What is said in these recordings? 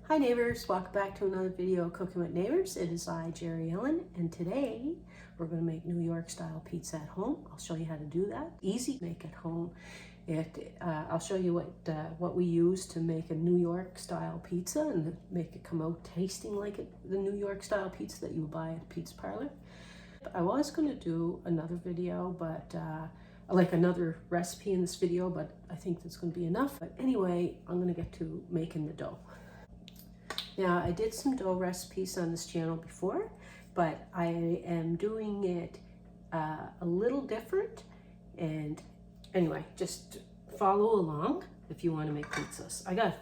Hi neighbors, welcome back to another video of Cooking with Neighbors. It is I, Jerri-ellen, and today we're going to make New York style pizza at home. I'll show you how to do that. Easy to make at home. I'll show you what we use to make a New York style pizza and make it come out tasting like the New York style pizza that you buy at a pizza parlor. I was going to do another video, but like another recipe in this video, but I think that's going to be enough. But anyway, I'm going to get to making the dough. Now, I did some dough recipes on this channel before, but I am doing it a little different. And anyway, just follow along if you want to make pizzas. I got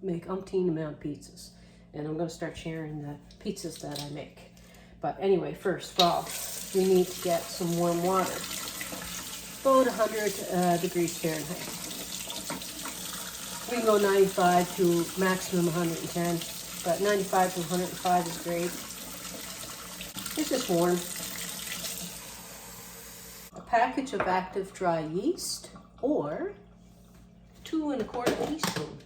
make umpteen amount of pizzas, and I'm going to start sharing the pizzas that I make. But anyway, first of all, we need to get some warm water, about 100 degrees Fahrenheit. We can go 95 to maximum 110, but 95 to 105 is great. It's just warm. A package of active dry yeast, or 2 1/4 teaspoon.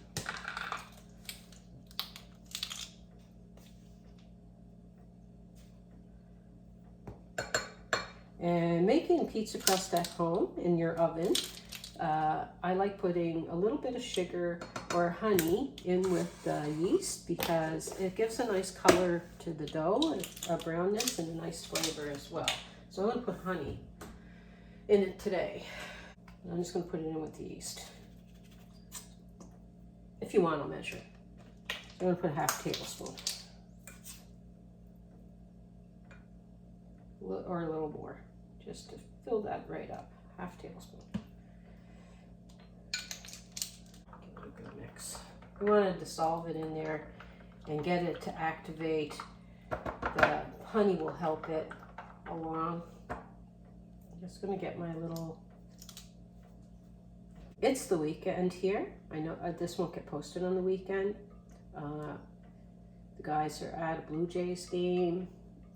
And making pizza crust at home in your oven, I like putting a little bit of sugar or honey in with the yeast because it gives a nice color to the dough, a brownness, and a nice flavor as well. So I'm going to put honey in it today. I'm just going to put it in with the yeast. If you want, I'll measure it. So I'm going to put a half tablespoon. Or a little more, just to fill that right up. Half tablespoon. Give it a good mix. You want to dissolve it in there and get it to activate. The honey will help it along. I'm just going to get my little... It's the weekend here. I know this won't get posted on the weekend. The guys are at a Blue Jays game.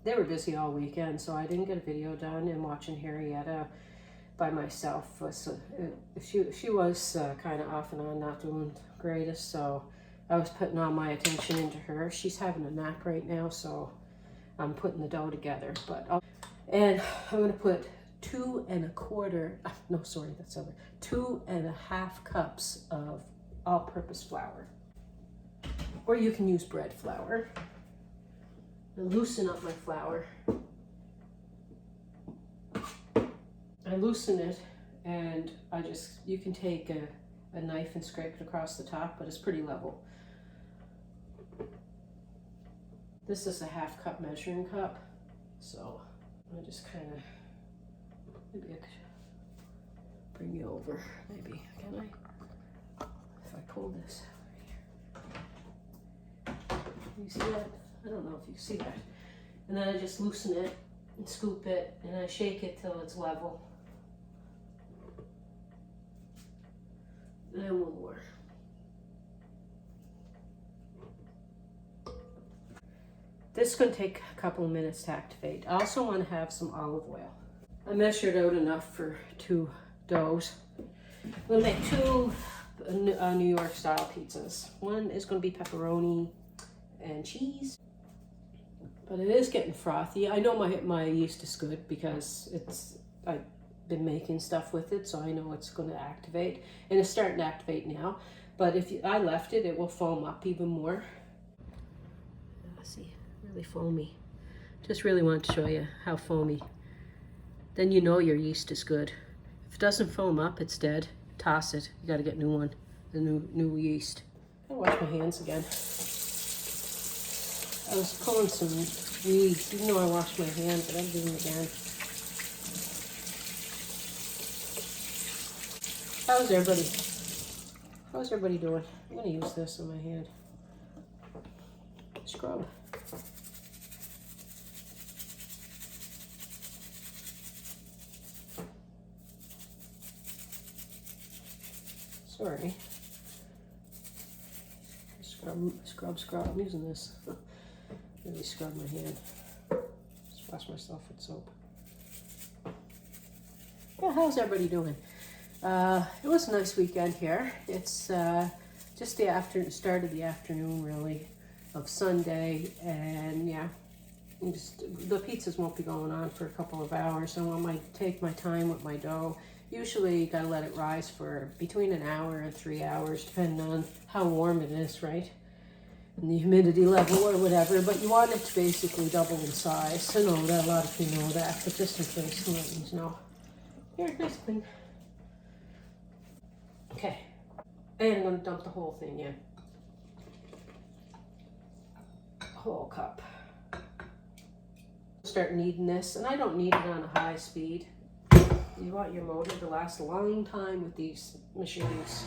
They were busy all weekend, so I didn't get a video done, and watching Jerri-ellen by myself she was kind of off and on, not doing the greatest, so I was putting all my attention into her. She's having a nap right now, so I'm putting the dough together. And I'm going to put 2 1/2 cups of all-purpose flour, or you can use bread flour. Loosen up my flour. I loosen it, and you can take a knife and scrape it across the top, but it's pretty level. This is a 1/2 cup measuring cup, so I just kind of, maybe I could bring you over, maybe, can I? If I pull this over here. You see that? I don't know if you can see that. And then I just loosen it and scoop it, and I shake it till it's level. And one more. This is going to take a couple of minutes to activate. I also want to have some olive oil. I measured out enough for 2 doughs. I'm going to make 2 New York style pizzas. One is going to be pepperoni and cheese. But it is getting frothy. I know my yeast is good because I've been making stuff with it, so I know it's going to activate. And it's starting to activate now. But if I left it, it will foam up even more. See, really foamy. Just really want to show you how foamy. Then you know your yeast is good. If it doesn't foam up, it's dead. Toss it. You got to get a new one, the new yeast. I gotta wash my hands again. I was pulling some weeds, even though I washed my hands, but I'm doing it again. How's everybody doing? I'm going to use this in my hand. Scrub. Sorry. Scrub. I'm using this. Really scrub my hand. Just wash myself with soap. Yeah, how's everybody doing? It was a nice weekend here. It's just the start of the afternoon really of Sunday, and yeah, the pizzas won't be going on for a couple of hours, so I might take my time with my dough. Usually you gotta let it rise for between an hour and 3 hours, depending on how warm it is, right? And the humidity level or whatever, but you want it to basically double in size. I know that a lot of you know that, but just in case, let me know. Here, nice clean. Okay, and I'm gonna dump the whole thing in. Whole cup. Start kneading this, and I don't knead it on a high speed. You want your motor to last a long time with these machines.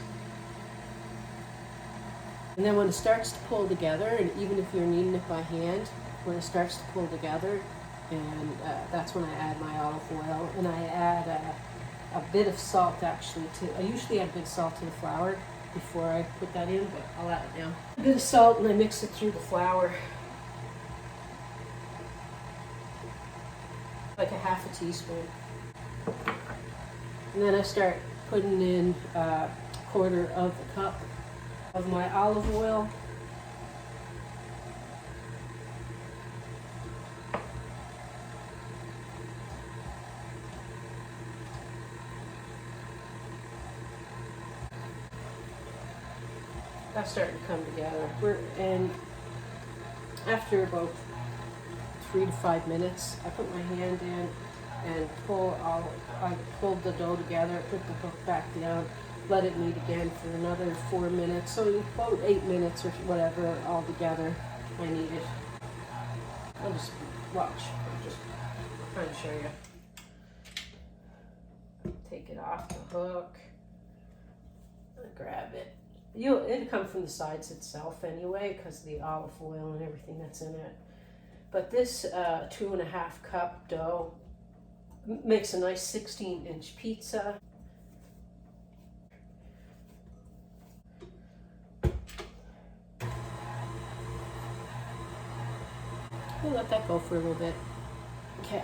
And then when it starts to pull together, and even if you're kneading it by hand, when it starts to pull together, and that's when I add my olive oil, and I add a bit of salt actually I usually add a bit of salt to the flour before I put that in, but I'll add it now. A bit of salt, and I mix it through the flour. Like a half a teaspoon. And then I start putting in a quarter of the cup of my olive oil. That's starting to come together. And after about 3 to 5 minutes, I put my hand in and I pulled the dough together, put the hook back down, let it knead again for another 4 minutes. So about 8 minutes or whatever all together I knead it. I'll just watch. I'm just trying to show you. Take it off the hook. Grab it. It'll come from the sides itself anyway, because of the olive oil and everything that's in it. But this 2.5 cup dough makes a nice 16-inch pizza. We'll let that go for a little bit. Okay.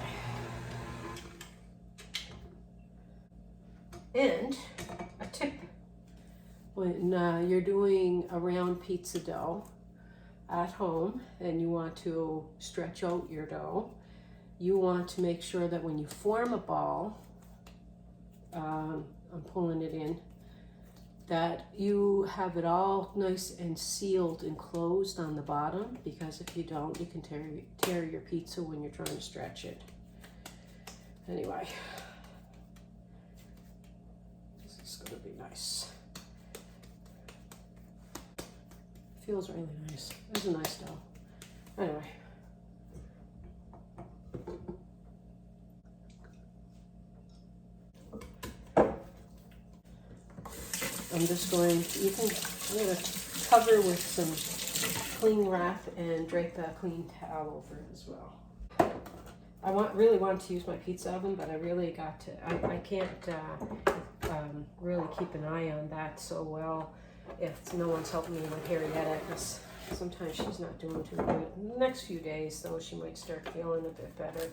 And a tip. When you're doing a round pizza dough at home and you want to stretch out your dough, you want to make sure that when you form a ball, I'm pulling it in, that you have it all nice and sealed and closed on the bottom, because if you don't, you can tear your pizza when you're trying to stretch it. Anyway, this is going to be nice. Feels really nice. It's a nice dough. Anyway. I'm just going I'm going to cover with some cling wrap and drape a clean towel over it as well. I really want to use my pizza oven, but I really got to, I can't really keep an eye on that so well if no one's helping me with Jerri-ellen, because sometimes she's not doing too good. In the next few days, though, she might start feeling a bit better.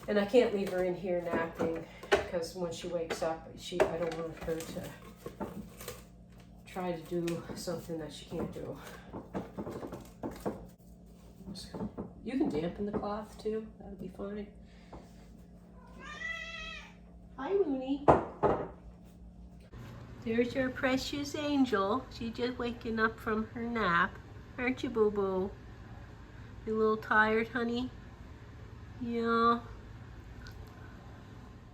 And I can't leave her in here napping, because when she wakes up, I don't want her to try to do something that she can't do. You can dampen the cloth too, that would be fine. Hi, Mooney. There's your precious angel. She's just waking up from her nap. Aren't you, boo-boo? You a little tired, honey? Yeah.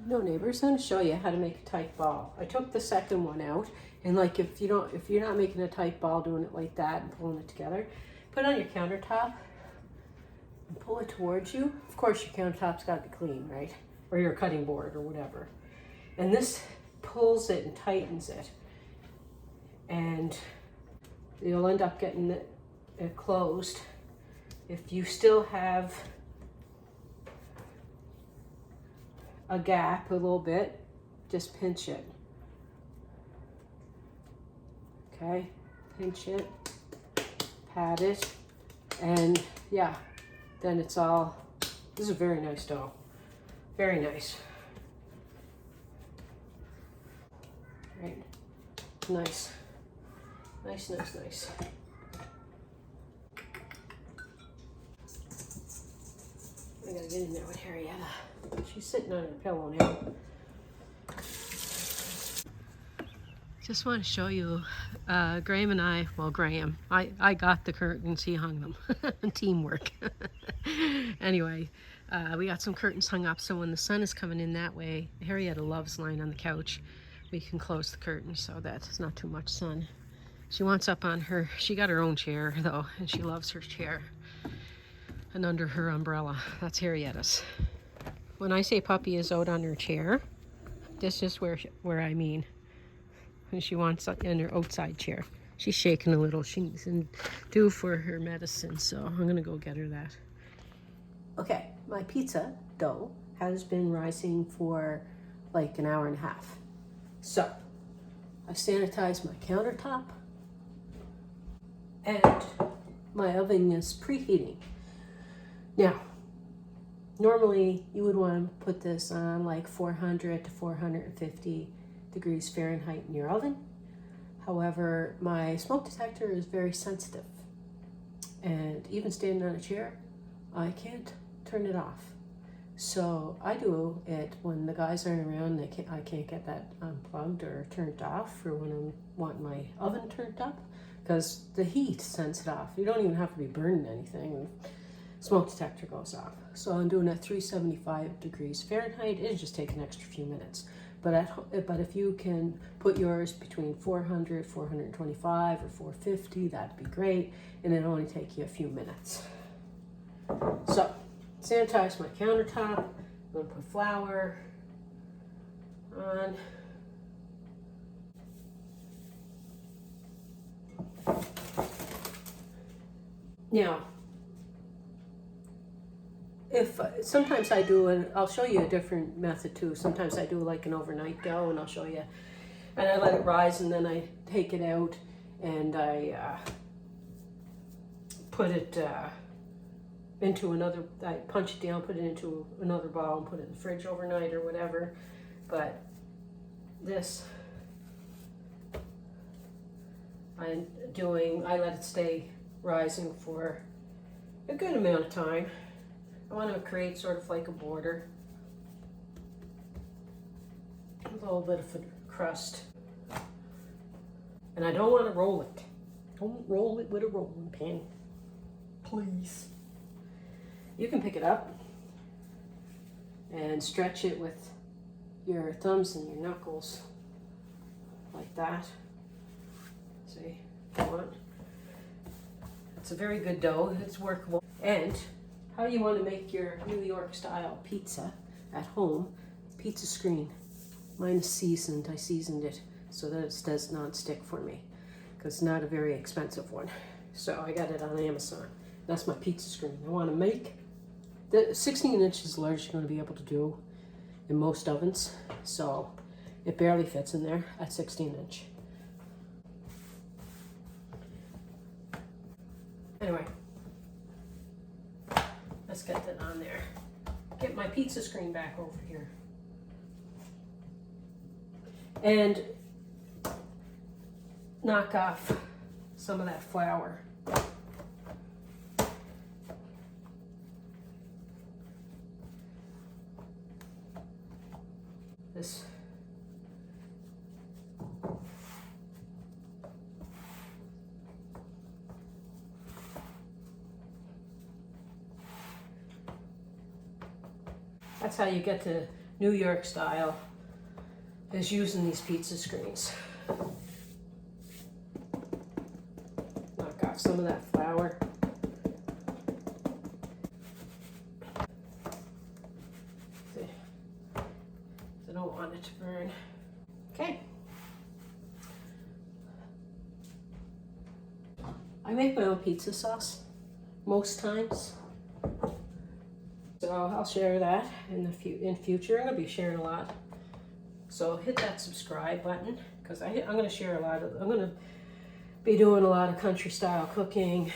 No, neighbors, I'm going to show you how to make a tight ball. I took the second one out, and like if you're not making a tight ball, doing it like that and pulling it together, put it on your countertop and pull it towards you. Of course, your countertop's got to be clean, right? Or your cutting board or whatever. And this pulls it and tightens it, and you'll end up getting it closed. If you still have a gap a little bit, just pinch it. Okay, pinch it, pat it, and yeah, then it's all, this is a very nice dough. Very nice. Right, nice Nice, nice, nice. I gotta get in there with Jerri-ellen. She's sitting on her pillow now. Just want to show you, Graham and I, well, Graham, I got the curtains, he hung them. Teamwork. Anyway, we got some curtains hung up, so when the sun is coming in that way, Jerri-ellen loves lying on the couch. We can close the curtains so that it's not too much sun. She wants up on her, she got her own chair though, and she loves her chair. And under her umbrella, that's Jerri-ellen's. When I say puppy is out on her chair, this is where I mean. And she wants in her outside chair. She's shaking a little. She's due for her medicine, so I'm gonna go get her that. Okay, my pizza dough has been rising for like an hour and a half. So I sanitized my countertop and my oven is preheating. Now, normally you would want to put this on like 400 to 450 degrees Fahrenheit in your oven. However, my smoke detector is very sensitive, and even standing on a chair, I can't turn it off. So I do it when the guys aren't around. I can't get that unplugged or turned off for when I want my oven turned up, because the heat sends it off. You don't even have to be burning anything. Smoke detector goes off. So I'm doing it at 375 degrees Fahrenheit. It'll just take an extra few minutes. But if you can put yours between 400, 425, or 450, that'd be great. And it'll only take you a few minutes. So, sanitize my countertop. I'm gonna put flour on. Now, sometimes I do, and I'll show you a different method too. Sometimes I do like an overnight dough, and I'll show you. And I let it rise, and then I take it out, and I put it into another. I punch it down, put it into another bowl, and put it in the fridge overnight or whatever. But this, I let it stay rising for a good amount of time. I want to create sort of like a border, a little bit of a crust, and I don't want to roll it. Don't roll it with a rolling pin, please. You can pick it up and stretch it with your thumbs and your knuckles like that. See, if you want. It's a very good dough. It's workable. And how you want to make your New York style pizza at home, pizza screen. Mine is seasoned. I seasoned it so that it does not stick for me, because it's not a very expensive one. So I got it on Amazon. That's my pizza screen. I want to make the 16 inches is the largest you're going to be able to do in most ovens. So it barely fits in there at 16 inch. Anyway, let's get that on there. Get my pizza screen back over here. And knock off some of that flour. This. That's how you get to New York style, is using these pizza screens. Knock off some of that flour. See, I don't want it to burn. Okay. I make my own pizza sauce most times. So I'll share that in future. I'm going to be sharing a lot. So hit that subscribe button, because I'm going to share a lot of, I'm going to be doing a lot of country style cooking,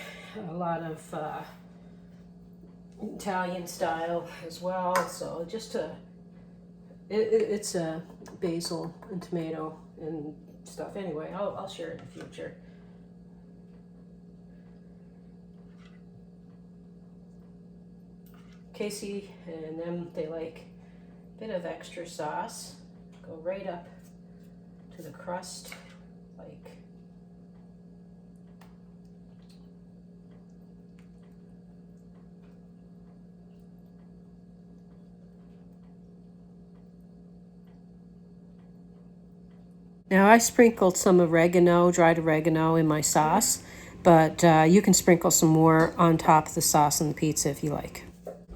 a lot of Italian style as well. So just it's basil and tomato and stuff. Anyway, I'll share it in the future. Casey and them, they like a bit of extra sauce. Go right up to the crust, like. Now I sprinkled some oregano, dried oregano in my sauce, but you can sprinkle some more on top of the sauce on the pizza if you like.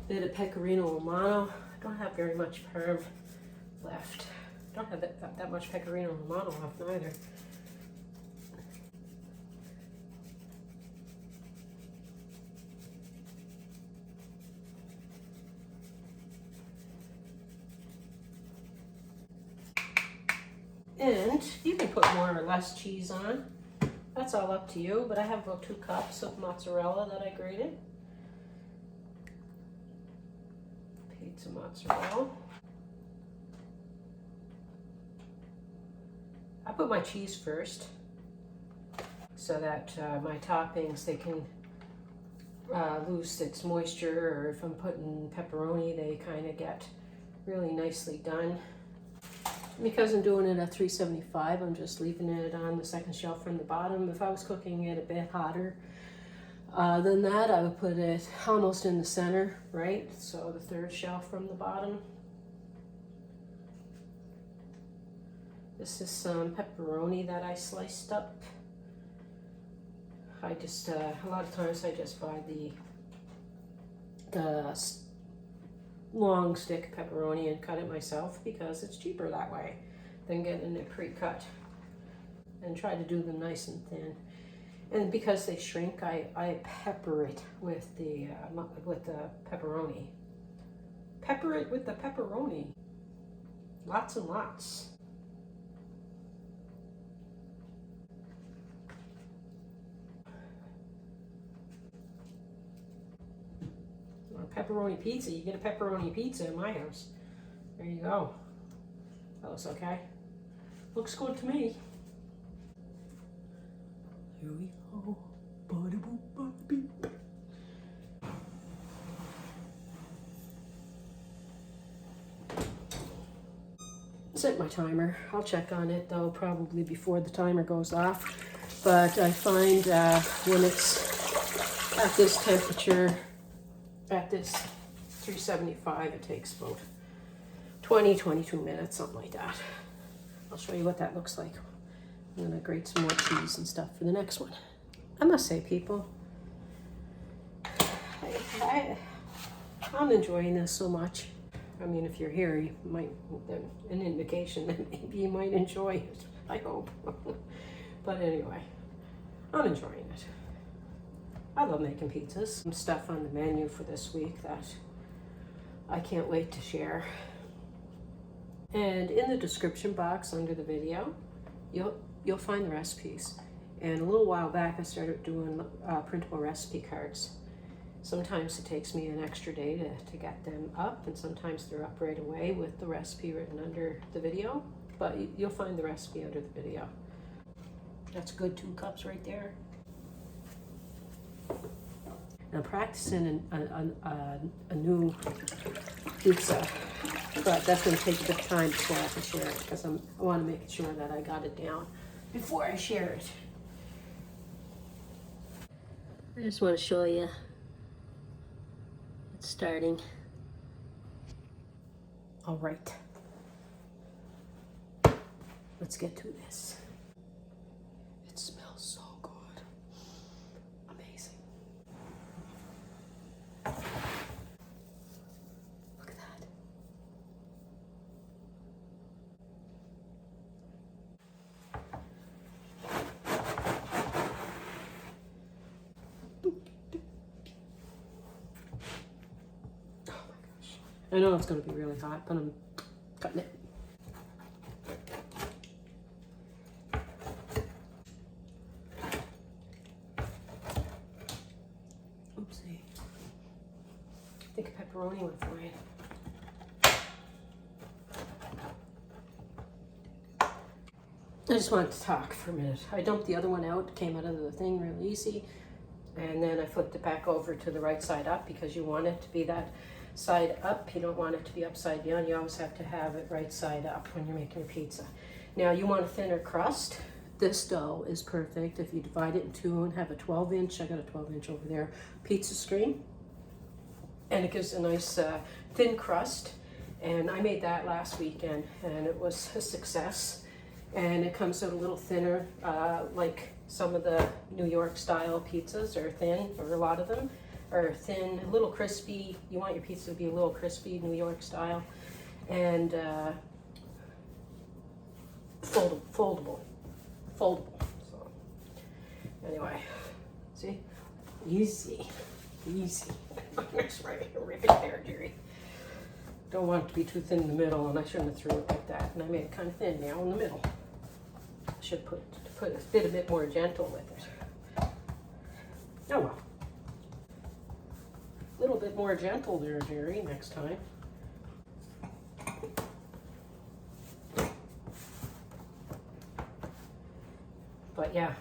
Bit of pecorino romano. I don't have very much parm left. I don't have that much pecorino romano left either. And you can put more or less cheese on. That's all up to you, but I have about 2 cups of mozzarella that I grated. Pizza mozzarella. I put my cheese first so that my toppings, they can lose its moisture, or if I'm putting pepperoni, they kind of get really nicely done. Because I'm doing it at 375, I'm just leaving it on the second shelf from the bottom. If I was cooking it a bit hotter than that, I would put it almost in the center, right? So the 3rd shelf from the bottom. This is some pepperoni that I sliced up. I just, a lot of times I just buy the long stick pepperoni and cut it myself because it's cheaper that way than getting it pre-cut, and try to do them nice and thin. And because they shrink, I pepper it with the pepperoni. Pepper it with the pepperoni. Lots and lots. Pepperoni pizza. You get a pepperoni pizza in my house. There you go. That looks okay. Looks good to me. Here we go. Set my timer. I'll check on it though probably before the timer goes off. But I find when it's at this temperature, at this 375, it takes about 20-22 minutes, something like that. I'll show you what that looks like. I'm gonna grate some more cheese and stuff for the next one. I must say, people, I'm enjoying this so much. I mean, if you're here, you might, an indication that maybe you might enjoy it, I hope. But anyway, I'm enjoying it. I love making pizzas. Some stuff on the menu for this week that I can't wait to share. And in the description box under the video, you'll find the recipes. And a little while back, I started doing printable recipe cards. Sometimes it takes me an extra day to get them up, and sometimes they're up right away with the recipe written under the video. But you'll find the recipe under the video. That's a good 2 cups right there. Now practicing a new pizza, but that's going to take a bit of time before I can share it, because I want to make sure that I got it down before I share it. I just want to show you it's starting. All right, let's get to this. It smells so good. Amazing. Look at that. Oh my gosh. I know it's going to be really hot, but I'm cutting it. Oopsie. I think pepperoni went fine. I just wanted to talk for a minute. I dumped the other one out, came out of the thing real easy, and then I flipped it back over to the right side up because you want it to be that side up. You don't want it to be upside down. You always have to have it right side up when you're making your pizza. Now you want a thinner crust. This dough is perfect if you divide it in two and have a 12-inch, I got a 12-inch over there, pizza screen. And it gives a nice thin crust. And I made that last weekend and it was a success. And it comes out a little thinner, like some of the New York style pizzas are thin, or a lot of them are thin, a little crispy. You want your pizza to be a little crispy, New York style. And foldable. So anyway, see, easy. That's right there, Jerry. Don't want it to be too thin in the middle, and I shouldn't have threw it like that. And I made it kind of thin now in the middle. I should put a bit more gentle with it. Oh well. A little bit more gentle there, Jerry, next time. But yeah,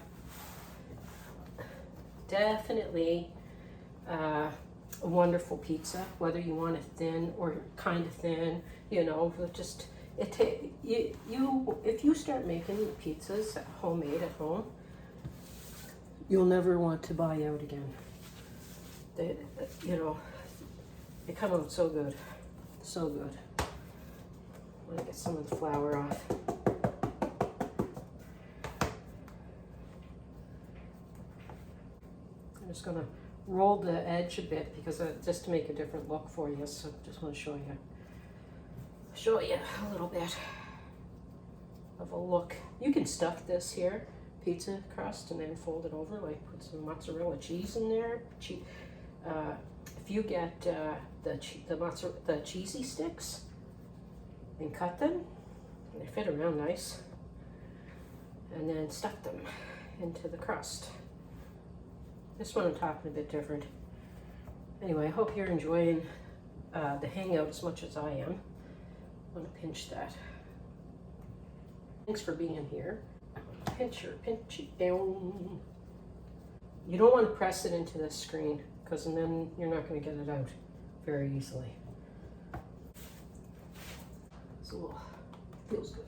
definitely a wonderful pizza, whether you want it thin or kind of thin, you know, just if you start making pizzas homemade at home, you'll never want to buy out again. They come out so good, so good. I'm gonna get some of the flour off. I'm just gonna roll the edge a bit because just to make a different look for you. So just want to show you a little bit of a look. You can stuff this here, pizza crust, and then fold it over, like put some mozzarella cheese in there. If you get the cheesy sticks and cut them, they fit around nice, and then stuff them into the crust. This one I'm talking a bit different. Anyway, I hope you're enjoying the hangout as much as I am. I'm gonna pinch that. Thanks for being here. Pinch it down. You don't want to press it into the screen because then you're not going to get it out very easily. So feels good.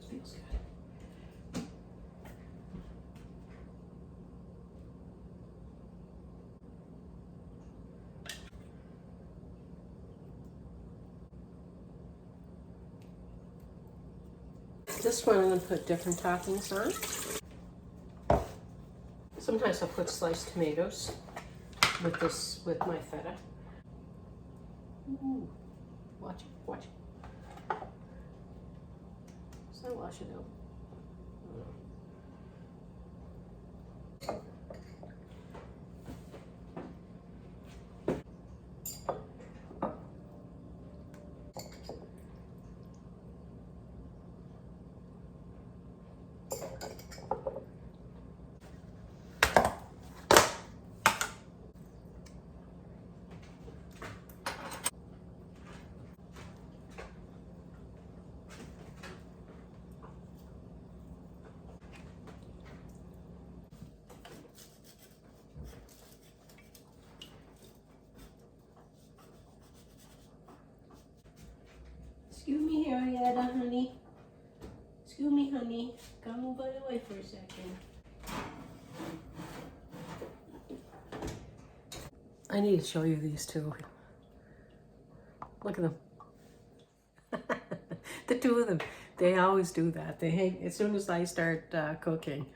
This one I'm going to put different toppings on. Sometimes I'll put sliced tomatoes with my feta. Ooh, watch it. So wash it out. Excuse me, Jerri-ellen, honey. Excuse me, honey. Come move out of the way for a second. I need to show you these two. Look at them. The two of them. They always do that. They hang as soon as I start cooking.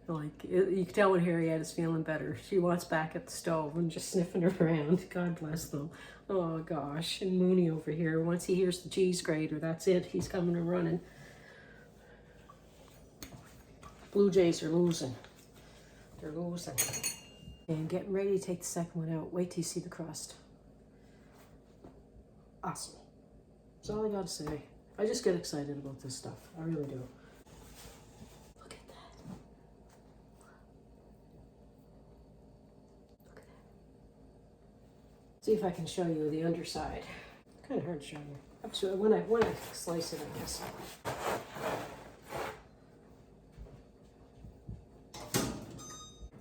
Like you can tell when Harriet is feeling better. She wants back at the stove and just sniffing around. God bless them. Oh gosh, and Mooney over here. Once he hears the cheese grater, that's it. He's coming and running. Blue Jays are losing. They're losing. And getting ready to take the second one out. Wait till you see the crust. Awesome. That's all I gotta say. I just get excited about this stuff. I really do. Look at that. Look at that. See if I can show you the underside. Kind of hard to show you. Up to when I slice it, I guess.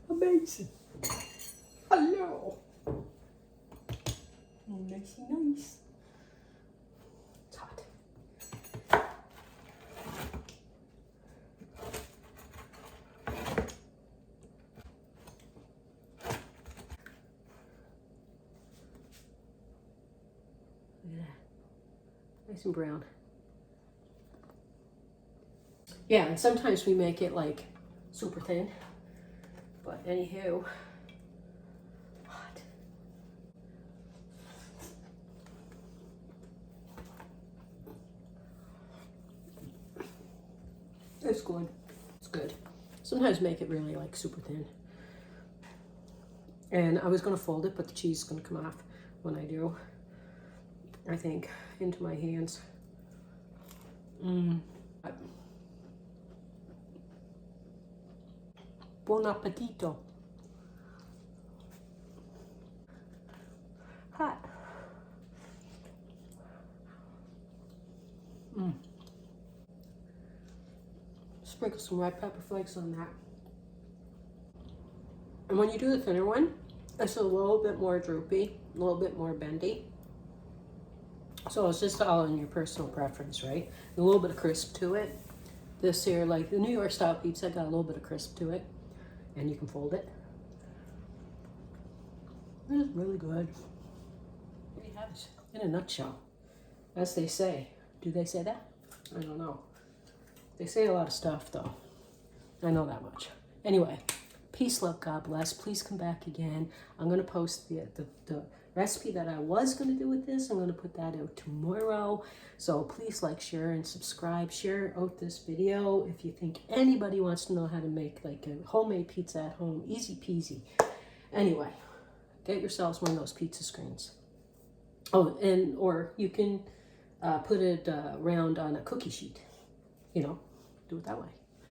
Amazing. Hello. Nice. Nice and brown. Yeah, and sometimes we make it like super thin. But anywho, hot. It's good. It's good. Sometimes make it really like super thin. And I was gonna fold it, but the cheese is gonna come off when I do, I think, into my hands. Buon appetito. Hot. Sprinkle some red pepper flakes on that. And when you do the thinner one, it's a little bit more droopy, a little bit more bendy. So it's just all in your personal preference, right? A little bit of crisp to it. This here, like the New York style pizza, got a little bit of crisp to it. And you can fold it. It's really good. There you have it, in a nutshell. As they say. Do they say that? I don't know. They say a lot of stuff, though. I know that much. Anyway, peace, love, God bless. Please come back again. I'm going to post the recipe that I was going to do with this. I'm going to put that out tomorrow. So please like, share, and subscribe. Share out this video if you think anybody wants to know how to make like a homemade pizza at home. Easy peasy. Anyway, get yourselves one of those pizza screens. Oh, and or you can put it round on a cookie sheet. You know, do it that way.